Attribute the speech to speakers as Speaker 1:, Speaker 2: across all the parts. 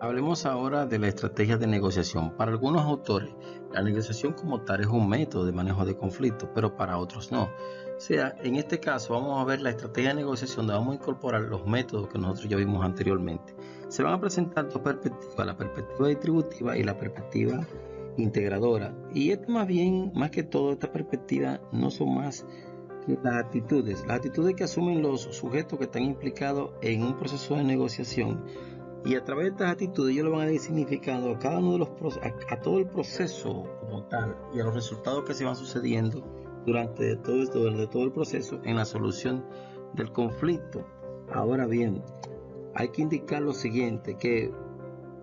Speaker 1: Hablemos ahora de la estrategia de negociación. Para algunos autores, la negociación como tal es un método de manejo de conflictos, pero para otros no. O sea, en este caso vamos a ver la estrategia de negociación donde vamos a incorporar los métodos que nosotros ya vimos anteriormente. Se van a presentar dos perspectivas, la perspectiva distributiva y la perspectiva integradora. Y esto más bien, más que todo, esta perspectiva no son más que las actitudes que asumen los sujetos que están implicados en un proceso de negociación, y a través de estas actitudes ellos le van a dar significado a cada uno de a todo el proceso como tal y a los resultados que se van sucediendo durante todo el proceso en la solución del conflicto. Ahora bien, hay que indicar lo siguiente, que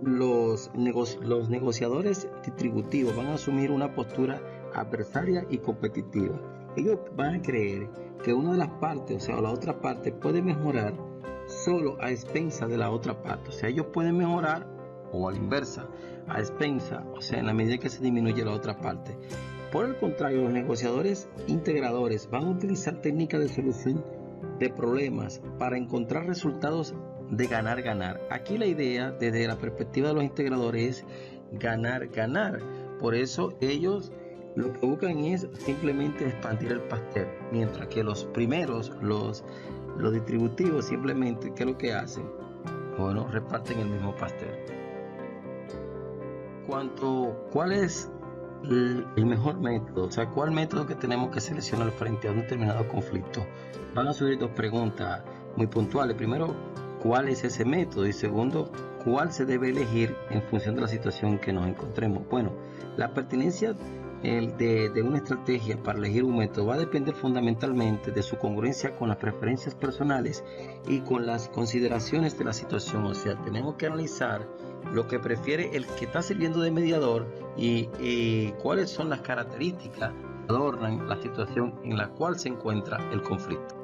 Speaker 1: los negociadores distributivos van a asumir una postura adversaria y competitiva. Ellos van a creer que una de las partes, o sea, la otra parte puede mejorar solo a expensas de la otra parte. O sea, ellos pueden mejorar o a la inversa, a expensas, o sea, en la medida que se disminuye la otra parte. Por el contrario, los negociadores integradores van a utilizar técnicas de solución de problemas para encontrar resultados de ganar-ganar. Aquí la idea, desde la perspectiva de los integradores, es ganar-ganar. Por eso ellos lo que buscan es simplemente expandir el pastel, mientras que los primeros, los distributivos, simplemente, ¿qué es lo que hacen? Bueno, reparten el mismo pastel. ¿Cuál es el mejor método? O sea, ¿cuál método que tenemos que seleccionar frente a un determinado conflicto? Van a surgir dos preguntas muy puntuales. Primero, ¿cuál es ese método? Y segundo, ¿cuál se debe elegir en función de la situación que nos encontremos? Bueno, la pertinencia de una estrategia para elegir un método va a depender fundamentalmente de su congruencia con las preferencias personales y con las consideraciones de la situación. O sea, tenemos que analizar lo que prefiere el que está sirviendo de mediador y cuáles son las características que adornan la situación en la cual se encuentra el conflicto.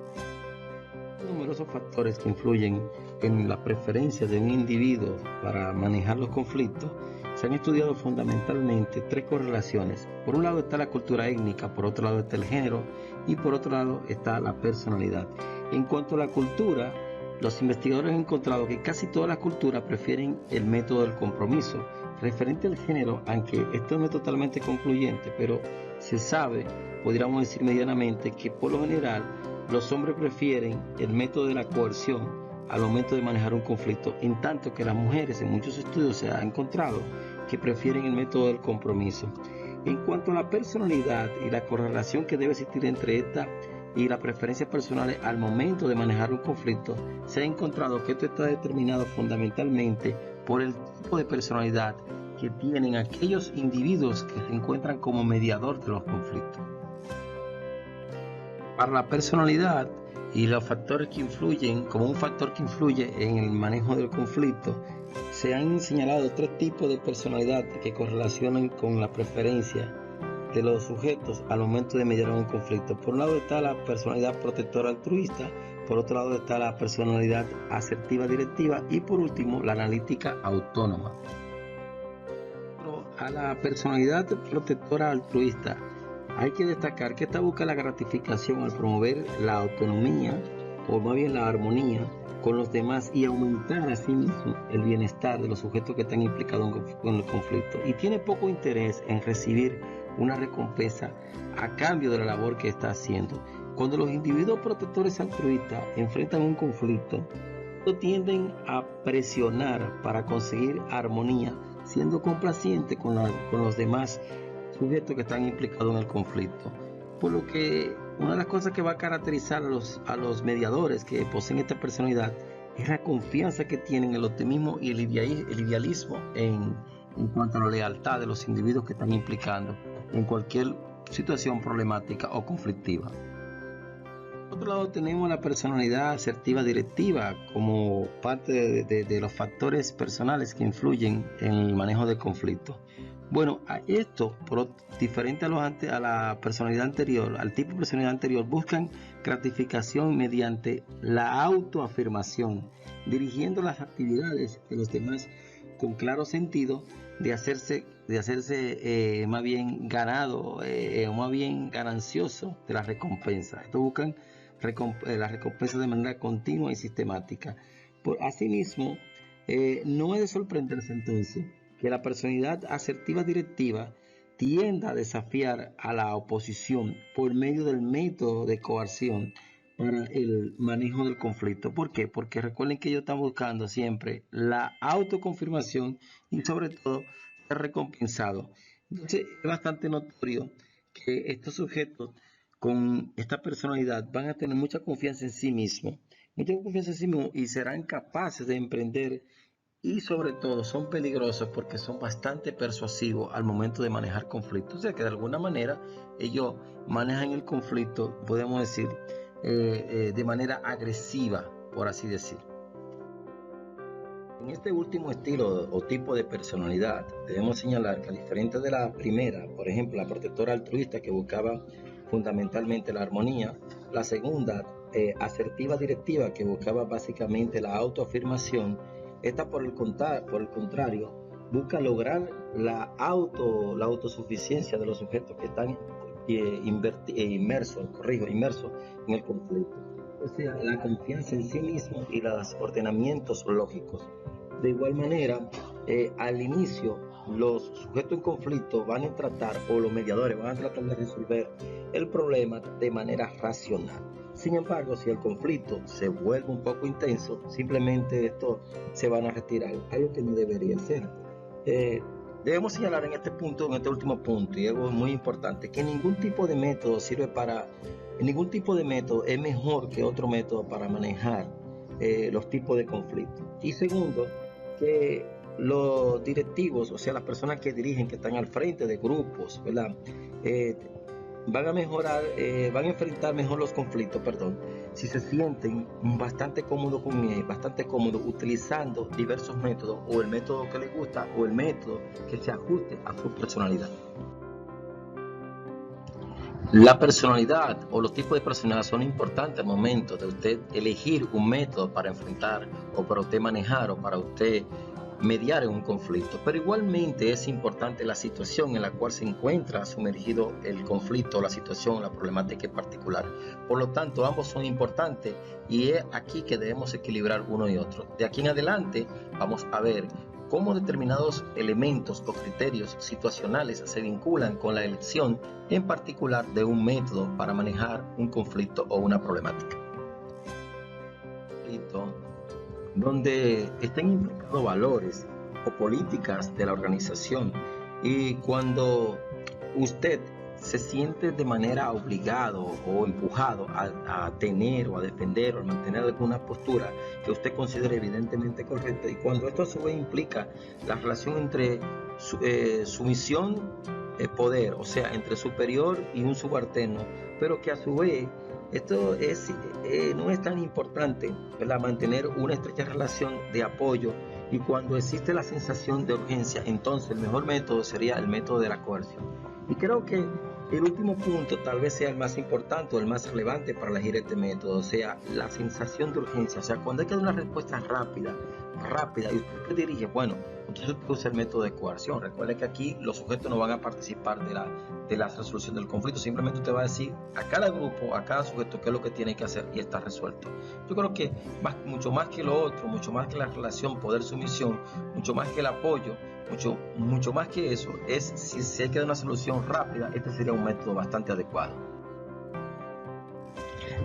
Speaker 1: Numerosos factores que influyen en la preferencia de un individuo para manejar los conflictos. Se han estudiado fundamentalmente tres correlaciones. Por un lado está la cultura étnica, por otro lado está el género y por otro lado está la personalidad. En cuanto a la cultura, los investigadores han encontrado que casi todas las culturas prefieren el método del compromiso. Referente al género, aunque esto no es totalmente concluyente, pero se sabe, podríamos decir medianamente, que por lo general los hombres prefieren el método de la coerción al momento de manejar un conflicto, en tanto que las mujeres, en muchos estudios se ha encontrado que prefieren el método del compromiso. En cuanto a la personalidad y la correlación que debe existir entre esta y las preferencias personales al momento de manejar un conflicto, se ha encontrado que esto está determinado fundamentalmente por el tipo de personalidad que tienen aquellos individuos que se encuentran como mediador de los conflictos. Para la personalidad y los factores que influyen, como un factor que influye en el manejo del conflicto, se han señalado tres tipos de personalidad que correlacionan con la preferencia de los sujetos al momento de mediar un conflicto. Por un lado está la personalidad protectora altruista, por otro lado está la personalidad asertiva directiva y por último la analítica autónoma. A la personalidad protectora altruista hay que destacar que esta busca la gratificación al promover la autonomía o más bien la armonía con los demás y aumentar así mismo el bienestar de los sujetos que están implicados en el conflicto, y tiene poco interés en recibir una recompensa a cambio de la labor que está haciendo. Cuando los individuos protectores altruistas enfrentan un conflicto, tienden a presionar para conseguir armonía, siendo complacientes con los demás sujetos que están implicados en el conflicto. Por lo que una de las cosas que va a caracterizar a los mediadores que poseen esta personalidad es la confianza que tienen, el optimismo y el idealismo en cuanto a la lealtad de los individuos que están implicando en cualquier situación problemática o conflictiva. Por otro lado tenemos la personalidad asertiva directiva como parte de los factores personales que influyen en el manejo de conflictos. Bueno, a esto, diferente a la personalidad anterior, al tipo de personalidad anterior, buscan gratificación mediante la autoafirmación, dirigiendo las actividades de los demás con claro sentido de hacerse más bien ganado o más bien ganancioso de la recompensa. Esto buscan la recompensa de manera continua y sistemática. Asimismo, No es de sorprenderse entonces que la personalidad asertiva directiva tienda a desafiar a la oposición por medio del método de coerción para el manejo del conflicto. ¿Por qué? Porque recuerden que ellos están buscando siempre la autoconfirmación y sobre todo ser recompensado. Entonces es bastante notorio que estos sujetos con esta personalidad van a tener mucha confianza en sí mismos, y serán capaces de emprender y sobre todo son peligrosos porque son bastante persuasivos al momento de manejar conflictos. O sea que de alguna manera ellos manejan el conflicto, podemos decir, de manera agresiva, por así decir. En este último estilo o tipo de personalidad, debemos señalar que a diferencia de la primera, por ejemplo, la protectora altruista que buscaba fundamentalmente la armonía, la segunda, asertiva directiva que buscaba básicamente la autoafirmación, esta por el contrario, busca lograr la autosuficiencia de los sujetos que están inmersos en el conflicto. O sea, la confianza en sí mismo y los ordenamientos lógicos. De igual manera, al inicio, los sujetos en conflicto van a tratar, o los mediadores van a tratar de resolver el problema de manera racional. Sin embargo, si el conflicto se vuelve un poco intenso, simplemente esto se van a retirar, algo que no debería ser. Debemos señalar en este punto, en este último punto, y algo muy importante, que ningún tipo de método es mejor que otro método para manejar los tipos de conflictos. Y segundo, que los directivos, o sea, las personas que dirigen, que están al frente de grupos, ¿verdad? Van a enfrentar mejor los conflictos, si se sienten bastante cómodos utilizando diversos métodos, o el método que les gusta, o el método que se ajuste a su personalidad. La personalidad o los tipos de personalidad son importantes al momento de usted elegir un método para enfrentar, o para usted manejar, o para usted mediar en un conflicto, pero igualmente es importante la situación en la cual se encuentra sumergido el conflicto, la situación, la problemática en particular. Por lo tanto, ambos son importantes y es aquí que debemos equilibrar uno y otro. De aquí en adelante vamos a ver cómo determinados elementos o criterios situacionales se vinculan con la elección en particular de un método para manejar un conflicto o una problemática. Donde estén implicados valores o políticas de la organización, y cuando usted se siente de manera obligado o empujado a tener o a defender o a mantener alguna postura que usted considere evidentemente correcta, y cuando esto a su vez implica la relación entre sumisión, poder, o sea, entre superior y un subalterno, pero que a su vez esto no es tan importante, ¿verdad? Mantener una estrecha relación de apoyo, y cuando existe la sensación de urgencia, entonces el mejor método sería el método de la coerción. Y creo que el último punto tal vez sea el más importante o el más relevante para elegir este método, o sea, la sensación de urgencia. O sea, cuando hay que dar una respuesta rápida, y usted dirige, bueno, entonces usted usa el método de coerción. Recuerde que aquí los sujetos no van a participar de la resolución del conflicto, simplemente usted va a decir a cada grupo, a cada sujeto qué es lo que tiene que hacer y está resuelto. Yo creo que mucho más que lo otro, mucho más que la relación poder-sumisión, mucho más que el apoyo, mucho más que eso, es si hay que dar una solución rápida, este sería un método bastante adecuado.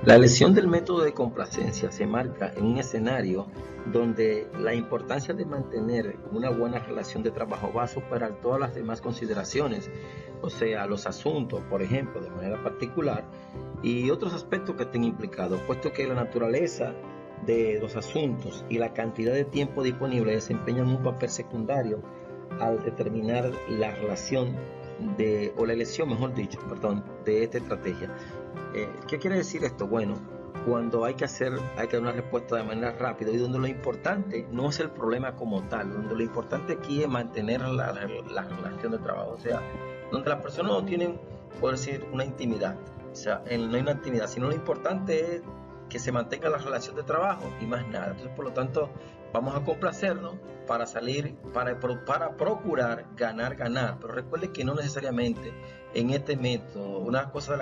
Speaker 1: La elección del método de complacencia se marca en un escenario donde la importancia de mantener una buena relación de trabajo va a superar todas las demás consideraciones, o sea, los asuntos, por ejemplo, de manera particular, y otros aspectos que estén implicados, puesto que la naturaleza de los asuntos y la cantidad de tiempo disponible desempeñan un papel secundario al determinar la relación o la elección, mejor dicho, de esta estrategia. ¿Qué quiere decir esto? Bueno, cuando hay que dar una respuesta de manera rápida, y donde lo importante no es el problema como tal, donde lo importante aquí es mantener la relación de trabajo, o sea, donde las personas no tienen, por decir, una intimidad, o sea, no hay una intimidad, sino lo importante es que se mantenga la relación de trabajo y más nada. Entonces, por lo tanto, vamos a complacernos para procurar ganar, pero recuerde que no necesariamente en este método, una cosa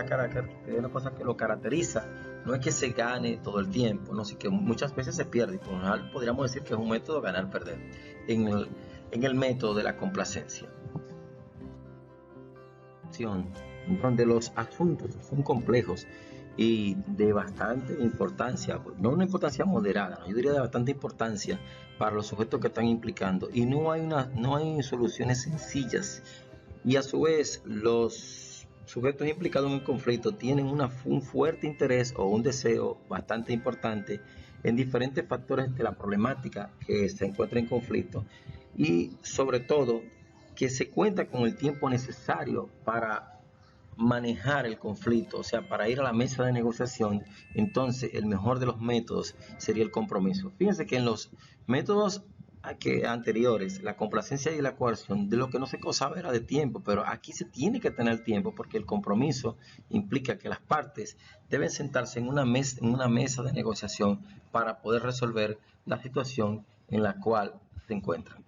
Speaker 1: que lo caracteriza no es que se gane todo el tiempo, ¿no? Así que muchas veces se pierde. Por lo general podríamos decir que es un método ganar-perder en el método de la complacencia, donde los asuntos son complejos y de bastante importancia, no una importancia moderada, yo diría de bastante importancia para los sujetos que están implicando, y no hay soluciones sencillas, y a su vez los sujetos implicados en un conflicto tienen un fuerte interés o un deseo bastante importante en diferentes factores de la problemática que se encuentra en conflicto, y sobre todo que se cuenta con el tiempo necesario para manejar el conflicto, o sea, para ir a la mesa de negociación. Entonces el mejor de los métodos sería el compromiso. Fíjense que en los métodos anteriores, la complacencia y la coerción, de lo que no se gozaba era de tiempo, pero aquí se tiene que tener tiempo porque el compromiso implica que las partes deben sentarse en una mesa de negociación para poder resolver la situación en la cual se encuentran.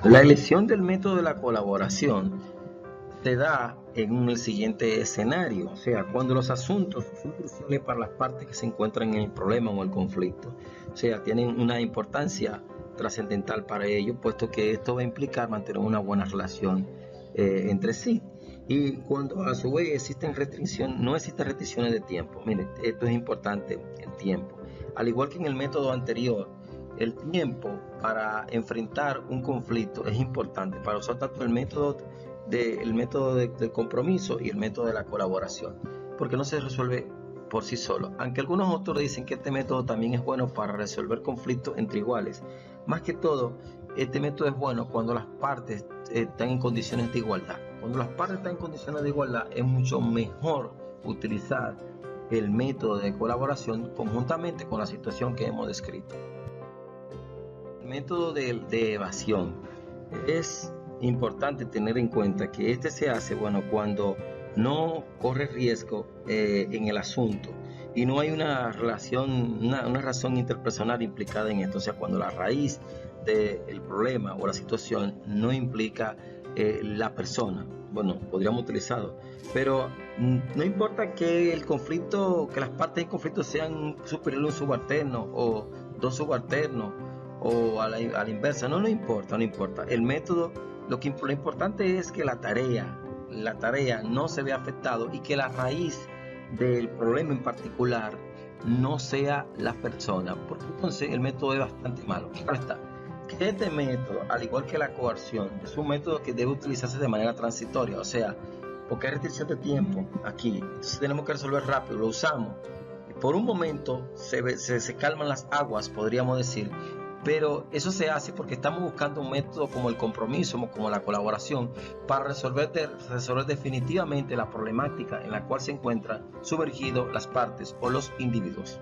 Speaker 1: La elección del método de la colaboración se da en el siguiente escenario, o sea, cuando los asuntos son cruciales para las partes que se encuentran en el problema o el conflicto, o sea, tienen una importancia trascendental para ellos, puesto que esto va a implicar mantener una buena relación entre sí. Y cuando a su vez no existen restricciones de tiempo. Miren, esto es importante, el tiempo. Al igual que en el método anterior, el tiempo para enfrentar un conflicto es importante para usar tanto el método del compromiso y el método de la colaboración, porque no se resuelve por sí solo. Aunque algunos autores dicen que este método también es bueno para resolver conflictos entre iguales, más que todo, este método es bueno cuando las partes están en condiciones de igualdad. Cuando las partes están en condiciones de igualdad, es mucho mejor utilizar el método de colaboración conjuntamente con la situación que hemos descrito. El método de evasión es importante tener en cuenta que este se hace cuando no corre riesgo en el asunto y no hay una razón interpersonal implicada en esto, o sea, cuando la raíz del problema o la situación no implica la persona. Podríamos utilizarlo, pero no importa que las partes en conflicto sean un superior a un subalterno o dos subalternos o a la inversa, no importa. El método, lo importante es que la tarea no se vea afectado y que la raíz del problema en particular no sea la persona, porque entonces el método es bastante malo. Claro está, que este método, al igual que la coerción, es un método que debe utilizarse de manera transitoria, o sea, porque hay restricción de tiempo aquí, entonces tenemos que resolver rápido, lo usamos. Por un momento se calman las aguas, podríamos decir, pero eso se hace porque estamos buscando un método como el compromiso, como la colaboración, para resolver definitivamente la problemática en la cual se encuentran sumergidos las partes o los individuos.